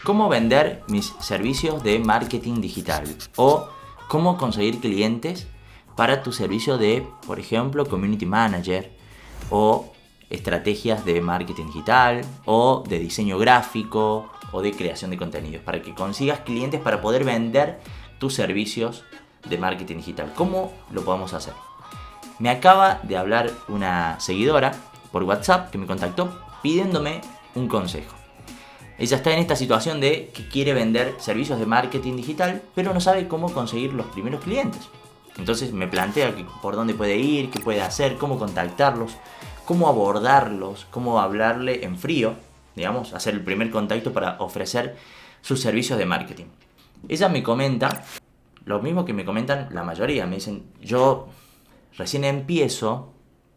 cómo vender mis servicios de marketing digital o cómo conseguir clientes para tu servicio de, por ejemplo, community manager o estrategias de marketing digital o de diseño gráfico o de creación de contenidos para que consigas clientes para poder vender tus servicios de marketing digital. ¿Cómo lo podemos hacer? Me acaba de hablar una seguidora por WhatsApp que me contactó pidiéndome un consejo. Ella está en esta situación de que quiere vender servicios de marketing digital, pero no sabe cómo conseguir los primeros clientes. Entonces me plantea por dónde puede ir, qué puede hacer, cómo contactarlos, cómo abordarlos, cómo hablarle en frío, digamos, hacer el primer contacto para ofrecer sus servicios de marketing. Ella me comenta lo mismo que me comentan la mayoría. Me dicen, yo recién empiezo,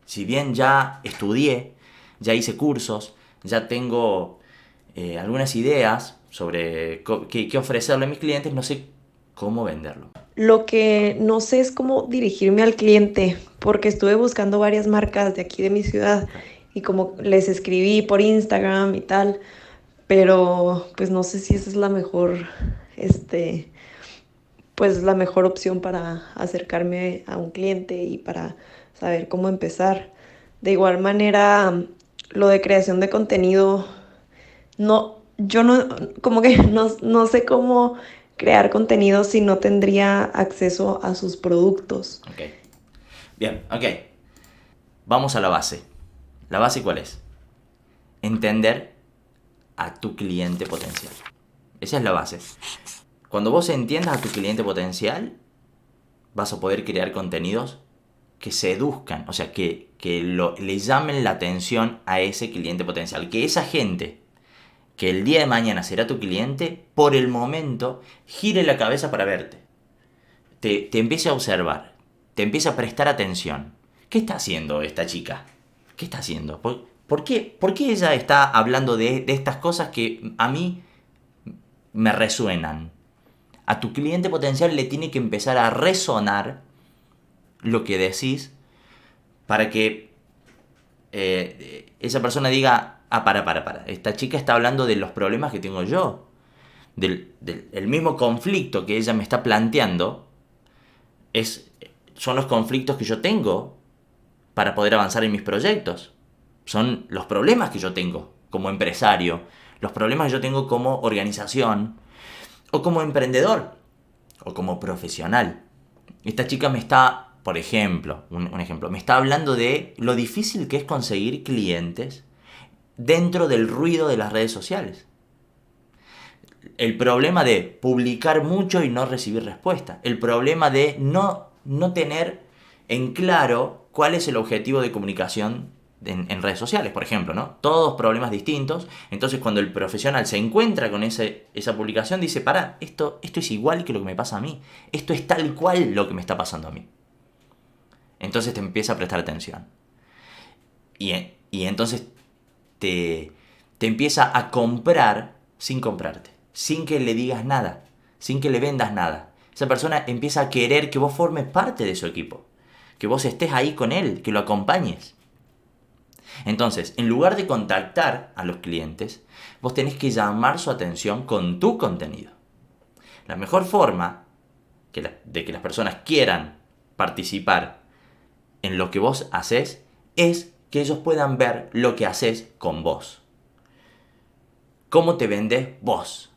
si bien ya estudié, ya hice cursos, ya tengo algunas ideas sobre qué ofrecerle a mis clientes, no sé cómo venderlo. Lo que no sé es cómo dirigirme al cliente, porque estuve buscando varias marcas de aquí de mi ciudad Okay. y como les escribí por Instagram y tal, pero pues no sé si esa es la mejor, este, pues la mejor opción para acercarme a un cliente y para saber cómo empezar. De igual manera, lo de creación de contenido, no, yo no, como que no sé cómo crear contenido si no tendría acceso a sus productos. Ok. Bien, ok. Vamos a la base. ¿La base cuál es? Entender a tu cliente potencial. Esa es la base. Cuando vos entiendas a tu cliente potencial, vas a poder crear contenidos que seduzcan, o sea, le llamen la atención a ese cliente potencial. Que esa gente que el día de mañana será tu cliente, por el momento, gire la cabeza para verte. Te empiece a observar, te empiece a prestar atención. ¿Qué está haciendo esta chica? ¿Qué está haciendo? ¿Por qué ella está hablando de estas cosas que a mí me resuenan? A tu cliente potencial le tiene que empezar a resonar lo que decís para que esa persona diga, para. Esta chica está hablando de los problemas que tengo yo. El mismo conflicto que ella me está planteando es, son los conflictos que yo tengo para poder avanzar en mis proyectos. Son los problemas que yo tengo como empresario, los problemas que yo tengo como organización, o como emprendedor, o como profesional. Esta chica me está, por ejemplo, un ejemplo, me está hablando de lo difícil que es conseguir clientes dentro del ruido de las redes sociales. El problema de publicar mucho y no recibir respuesta. El problema de no tener en claro cuál es el objetivo de comunicación en redes sociales, por ejemplo, ¿no? Todos problemas distintos. Entonces, cuando el profesional se encuentra con esa publicación, dice, esto es igual que lo que me pasa a mí. Esto es tal cual lo que me está pasando a mí. Entonces te empieza a prestar atención. Y entonces te, te empieza a comprar sin comprarte, sin que le digas nada, sin que le vendas nada. Esa persona empieza a querer que vos formes parte de su equipo, que vos estés ahí con él, que lo acompañes. Entonces, en lugar de contactar a los clientes, vos tenés que llamar su atención con tu contenido. La mejor forma de que las personas quieran participar en lo que vos haces es que ellos puedan ver lo que haces con vos. Cómo te vendés vos.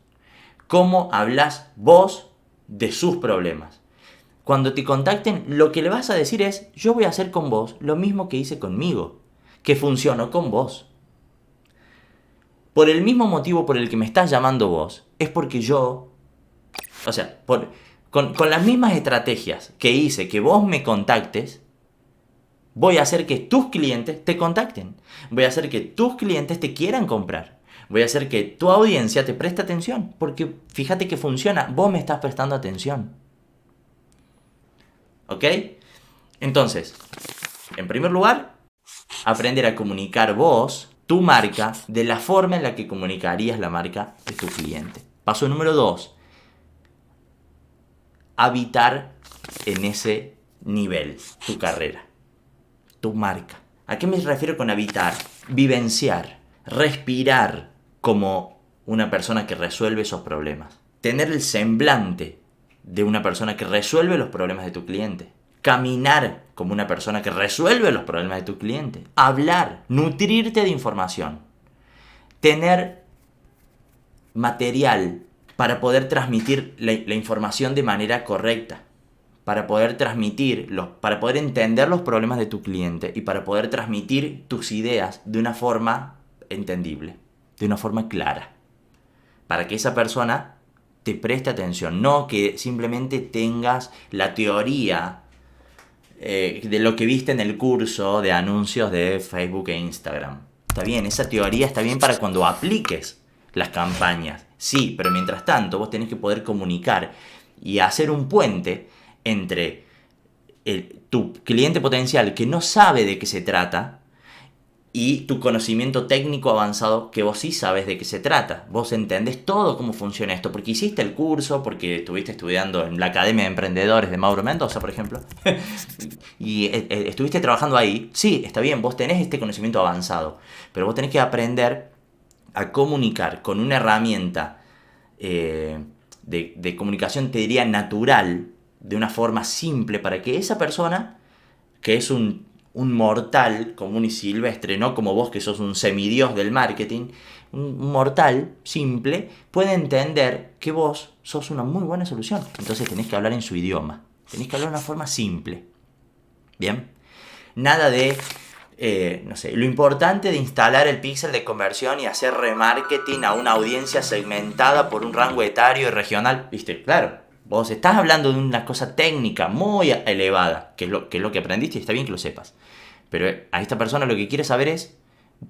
Cómo hablas vos de sus problemas. Cuando te contacten, lo que le vas a decir es, yo voy a hacer con vos lo mismo que hice conmigo, que funcionó con vos. Por el mismo motivo por el que me estás llamando vos, es porque yo, o sea, con las mismas estrategias que hice que vos me contactes, voy a hacer que tus clientes te contacten. Voy a hacer que tus clientes te quieran comprar. Voy a hacer que tu audiencia te preste atención. Porque fíjate que funciona. Vos me estás prestando atención. ¿Ok? Entonces, en primer lugar, aprender a comunicar vos, tu marca, de la forma en la que comunicarías la marca de tu cliente. Paso número 2. Habitar en ese nivel tu carrera, tu marca. ¿A qué me refiero con habitar? Vivenciar, respirar como una persona que resuelve esos problemas. Tener el semblante de una persona que resuelve los problemas de tu cliente. Caminar como una persona que resuelve los problemas de tu cliente. Hablar, nutrirte de información. Tener material para poder transmitir la información de manera correcta. Para poder para poder entender los problemas de tu cliente y para poder transmitir tus ideas de una forma entendible, de una forma clara. Para que esa persona te preste atención, no que simplemente tengas la teoría de lo que viste en el curso de anuncios de Facebook e Instagram. Está bien, esa teoría está bien para cuando apliques las campañas. Sí, pero mientras tanto vos tenés que poder comunicar y hacer un puente entre tu cliente potencial que no sabe de qué se trata y tu conocimiento técnico avanzado que vos sí sabes de qué se trata. Vos entendés todo cómo funciona esto, porque hiciste el curso, porque estuviste estudiando en la Academia de Emprendedores de Mauro Mendoza, por ejemplo, y estuviste trabajando ahí. Sí, está bien, vos tenés este conocimiento avanzado, pero vos tenés que aprender a comunicar con una herramienta de comunicación, te diría, natural, de una forma simple, para que esa persona, que es un mortal común y silvestre, no como vos que sos un semidios del marketing, un mortal simple, puede entender que vos sos una muy buena solución. Entonces tenés que hablar en su idioma, tenés que hablar de una forma simple. Bien, nada de no sé, lo importante de instalar el píxel de conversión y hacer remarketing a una audiencia segmentada por un rango etario y regional. Viste, claro, vos estás hablando de una cosa técnica muy elevada, que es lo que aprendiste y está bien que lo sepas. Pero a esta persona lo que quiere saber es,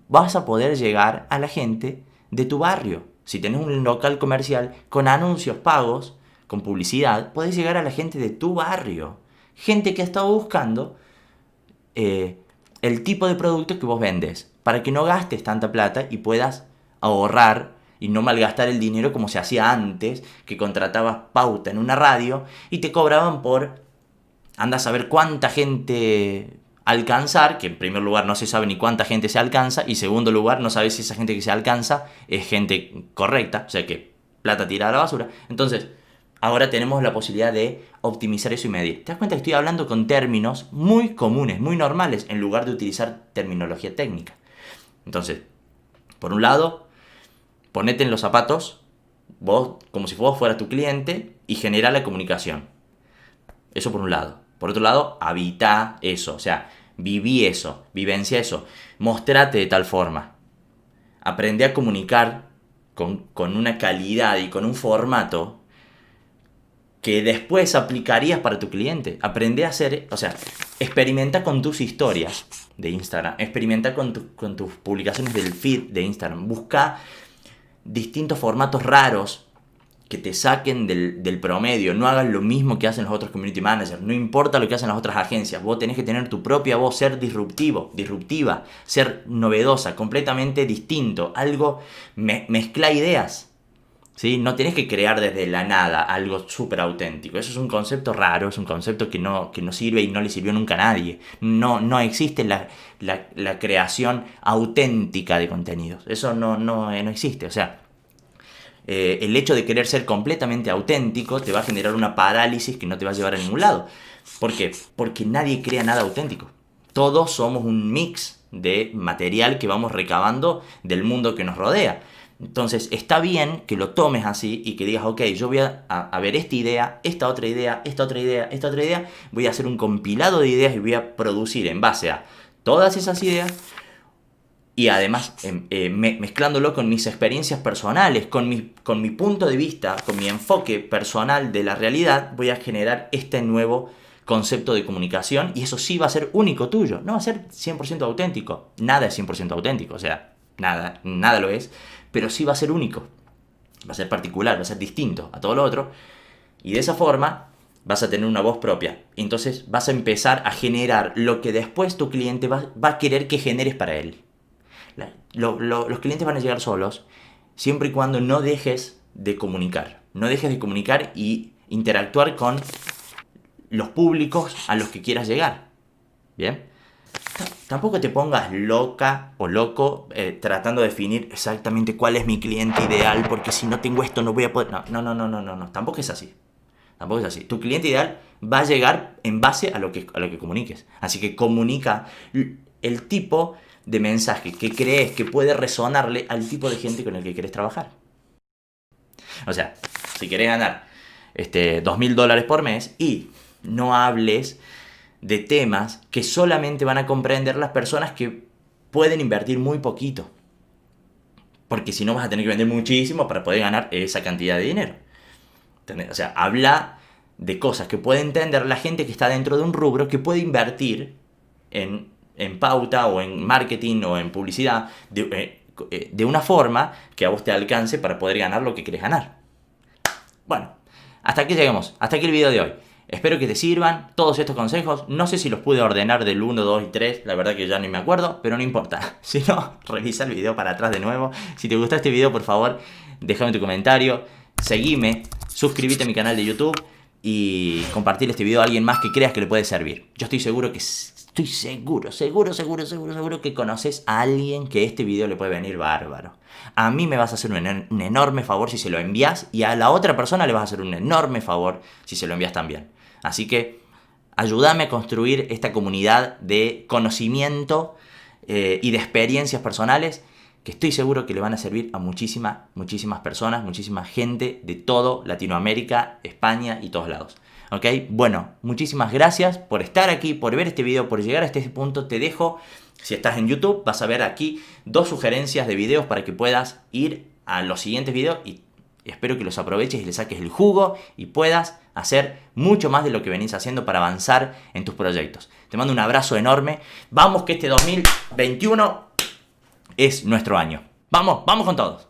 vas a poder llegar a la gente de tu barrio. Si tenés un local comercial con anuncios pagos, con publicidad, podés llegar a la gente de tu barrio. Gente que ha estado buscando el tipo de producto que vos vendes, para que no gastes tanta plata y puedas ahorrar y no malgastar el dinero como se hacía antes, que contratabas pauta en una radio y te cobraban por anda a saber cuánta gente alcanzar, que en primer lugar no se sabe ni cuánta gente se alcanza, y en segundo lugar no sabes si esa gente que se alcanza es gente correcta, o sea que plata tirada a la basura. Entonces, ahora tenemos la posibilidad de optimizar eso y medir. ¿Te das cuenta que estoy hablando con términos muy comunes, muy normales, en lugar de utilizar terminología técnica? Entonces, por un lado, ponete en los zapatos, vos como si vos fueras tu cliente, y genera la comunicación. Eso por un lado. Por otro lado, habita eso, o sea, viví eso, vivencia eso, mostrate de tal forma. Aprende a comunicar con una calidad y con un formato que después aplicarías para tu cliente. Aprende a hacer, o sea, experimenta con tus historias de Instagram, experimenta con tus publicaciones del feed de Instagram, busca distintos formatos raros que te saquen del promedio. No hagas lo mismo que hacen los otros community managers, no importa lo que hacen las otras agencias, vos tenés que tener tu propia voz, ser disruptiva, ser novedosa, completamente distinto, algo, mezcla ideas. ¿Sí? No tenés que crear desde la nada algo súper auténtico. Eso es un concepto raro, es un concepto que no sirve y no le sirvió nunca a nadie. No existe la creación auténtica de contenidos. Eso no existe. O sea, el hecho de querer ser completamente auténtico te va a generar una parálisis que no te va a llevar a ningún lado. ¿Por qué? Porque nadie crea nada auténtico. Todos somos un mix de material que vamos recabando del mundo que nos rodea. Entonces está bien que lo tomes así y que digas, ok, yo voy a ver esta idea, esta otra idea, esta otra idea, esta otra idea, voy a hacer un compilado de ideas y voy a producir en base a todas esas ideas y además mezclándolo con mis experiencias personales, con mi punto de vista, con mi enfoque personal de la realidad, voy a generar este nuevo concepto de comunicación y eso sí va a ser único tuyo, no va a ser 100% auténtico, nada es 100% auténtico, o sea, nada lo es, pero sí va a ser único, va a ser particular, va a ser distinto a todo lo otro, y de esa forma vas a tener una voz propia. Entonces vas a empezar a generar lo que después tu cliente va a querer que generes para él. Los clientes van a llegar solos, siempre y cuando no dejes de comunicar. No dejes de comunicar y interactuar con los públicos a los que quieras llegar. ¿Bien? Tampoco te pongas loca o loco tratando de definir exactamente cuál es mi cliente ideal, porque si no tengo esto no voy a poder... No. Tampoco es así. Tampoco es así. Tu cliente ideal va a llegar en base a lo que comuniques. Así que comunica el tipo de mensaje que crees que puede resonarle al tipo de gente con el que quieres trabajar. O sea, si querés ganar $2.000 por mes y no hables de temas que solamente van a comprender las personas que pueden invertir muy poquito. Porque si no vas a tener que vender muchísimo para poder ganar esa cantidad de dinero. ¿Entendés? O sea, habla de cosas que puede entender la gente que está dentro de un rubro que puede invertir en pauta o en marketing o en publicidad de una forma que a vos te alcance para poder ganar lo que querés ganar. Bueno, hasta aquí llegamos. Hasta aquí el video de hoy. Espero que te sirvan todos estos consejos. No sé si los pude ordenar del 1, 2 y 3. La verdad que ya ni me acuerdo, pero no importa. Si no, revisa el video para atrás de nuevo. Si te gustó este video, por favor, déjame tu comentario. Seguime, suscríbete a mi canal de YouTube y compartir este video a alguien más que creas que le puede servir. Yo estoy seguro que conoces a alguien que este video le puede venir bárbaro. A mí me vas a hacer un enorme favor si se lo envías y a la otra persona le vas a hacer un enorme favor si se lo envías también. Así que ayúdame a construir esta comunidad de conocimiento y de experiencias personales que estoy seguro que le van a servir a muchísimas personas, muchísima gente de todo Latinoamérica, España y todos lados. ¿Ok? Bueno, muchísimas gracias por estar aquí, por ver este video, por llegar hasta este punto. Te dejo, si estás en YouTube, vas a ver aquí 2 sugerencias de videos para que puedas ir a los siguientes videos y espero que los aproveches y le saques el jugo y puedas hacer mucho más de lo que venís haciendo para avanzar en tus proyectos. Te mando un abrazo enorme. Vamos que este 2021 es nuestro año. Vamos con todos.